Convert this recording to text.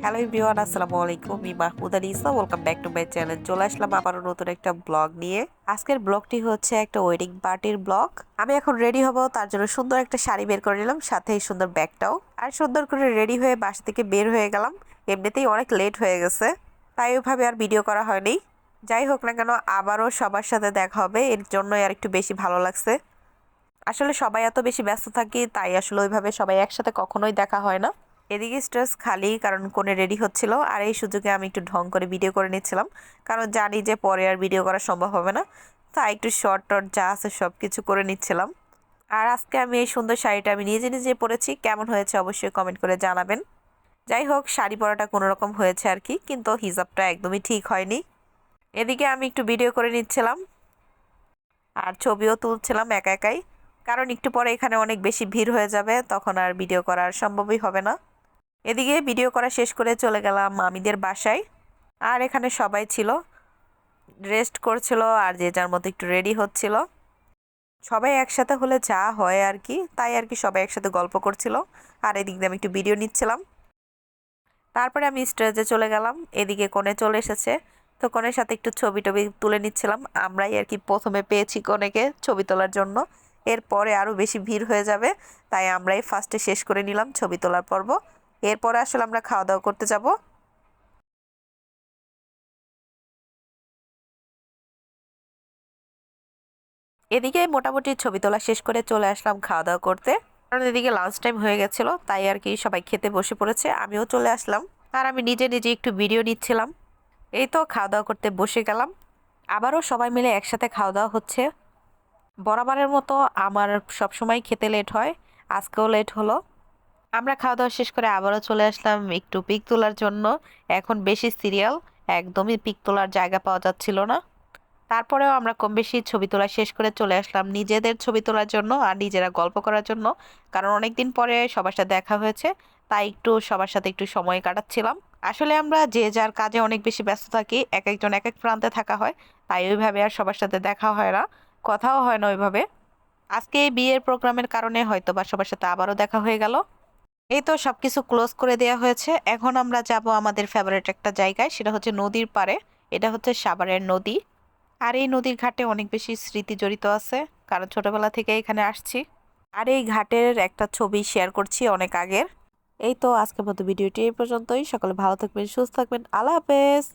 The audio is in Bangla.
হ্যালো এভরিওয়ান, আসসালামু আলাইকুম। আমি মাহমুদা নিসা, welcome back to my channel. চলে আসলাম আবারও নতুন একটা ব্লগ নিয়ে। আজকের ব্লগটি হচ্ছে একটা ওয়েডিং পার্টির ব্লগ। আমি এখন রেডি হব, তার জন্য সুন্দর একটা শাড়ি বের করে নিলাম, সাথে এই সুন্দর ব্যাগটাও। আর সুন্দর করে রেডি হয়ে বাসা থেকে বের হয়ে গেলাম। এমনিতেই অনেক লেট হয়ে গেছে, তাই ওইভাবে আর ভিডিও করা হয়নি। যাই হোক না কেন, আবারও সবার সাথে দেখা হবে, এর জন্যই আর একটু বেশি ভালো লাগছে। আসলে সবাই এত বেশি ব্যস্ত থাকি, তাই আসলে ওইভাবে সবাই একসাথে কখনোই দেখা হয় না। এদিকে স্ট্রেস খালি, কারণ কোণে রেডি হচ্ছিল, আর এই সুযোগে আমি একটু ঢং করে ভিডিও করে নিচ্ছিলাম, কারণ জানি যে পরে আর ভিডিও করা সম্ভব হবে না। তাই একটু শর্ট টর্ট যা আছে সব কিছু করে নিচ্ছিলাম। আর আজকে আমি এই সুন্দর শাড়িটা আমি নিজে নিজে পরেছি, কেমন হয়েছে অবশ্যই কমেন্ট করে জানাবেন। যাই হোক, শাড়ি পরাটা কোনো রকম হয়েছে আর কি, কিন্তু হিজাবটা একদমই ঠিক হয়নি। এদিকে আমি একটু ভিডিও করে নিচ্ছিলাম আর ছবিও তুলছিলাম একা একাই, কারণ একটু পরে এখানে অনেক বেশি ভিড় হয়ে যাবে, তখন আর ভিডিও করা সম্ভবই হবে না। এদিকে ভিডিও করা শেষ করে চলে গেলাম মামিদের বাসায়। আর এখানে সবাই ছিল, রেস্ট করছিল, আর যে যার মতো একটু রেডি হচ্ছিল। সবাই একসাথে হলে যা হয় আর কি, তাই আর কি সবাই একসাথে গল্প করছিল, আর এদিক দিয়ে আমি একটু ভিডিও নিচ্ছিলাম। তারপরে আমি স্টেজে চলে গেলাম, এদিকে কোণে চলে এসেছে, তো কোণের সাথে একটু ছবি টবি তুলে নিচ্ছিলাম। আমরাই আর কি প্রথমে পেয়েছি কোণেকে ছবি তোলার জন্য, এরপরে আরও বেশি ভিড় হয়ে যাবে, তাই আমরাই ফার্স্টে শেষ করে নিলাম ছবি তোলার পর্ব। এরপরে আসলে আমরা খাওয়া দাওয়া করতে যাব। এদিকে মোটামুটি ছবি তোলা শেষ করে চলে আসলাম খাওয়া দাওয়া করতে, কারণ এদিকে লাঞ্চ টাইম হয়ে গেছিল, তাই আর কি সবাই খেতে বসে পড়েছে, আমিও চলে আসলাম। আর আমি নিজে নিজে একটু ভিডিও নিচ্ছিলাম। এই তো খাওয়া দাওয়া করতে বসে গেলাম, আবারও সবাই মিলে একসাথে খাওয়া দাওয়া হচ্ছে। বরাবরের মতো আমার সবসময় খেতে লেট হয়, আজকেও লেট হলো। আমরা খাওয়া দাওয়া শেষ করে আবারও চলে আসলাম একটু পিক তোলার জন্য। এখন বেশি সিরিয়াল, একদমই পিক তোলার জায়গা পাওয়া যাচ্ছিল না। তারপরেও আমরা কম বেশি ছবি তোলা শেষ করে চলে আসলাম নিজেদের ছবি তোলার জন্য আর নিজেরা গল্প করার জন্য, কারণ অনেক দিন পরে সবার সাথে দেখা হয়েছে, তাই একটু সবার সাথে একটু সময় কাটাচ্ছিলাম। আসলে আমরা যে যার কাজে অনেক বেশি ব্যস্ত থাকি, এক একজন এক এক প্রান্তে থাকা হয়, তাই ওইভাবে আর সবার সাথে দেখা হয় না, কথাও হয় না ওইভাবে। আজকে এই বিয়ের প্রোগ্রামের কারণে হয়তো বা সবার সাথে আবারও দেখা হয়ে গেল। এই তো সবকিছু ক্লোজ করে দেওয়া হয়েছে, এখন আমরা যাব আমাদের ফেভারিট একটা জায়গায়, সেটা হচ্ছে নদীর পাড়ে। এটা হচ্ছে সাভারের নদী। আর এই নদীর ঘাটে অনেক বেশি স্মৃতি জড়িত আছে, কারণ ছোটবেলা থেকে এখানে আসছি। আর এই ঘাটের একটা ছবি শেয়ার করছি অনেক আগের। এই তো আজকের মতো ভিডিওটি এই পর্যন্তই। সকলে ভালো থাকবেন, সুস্থ থাকবেন, আল্লাহ হাফেজ।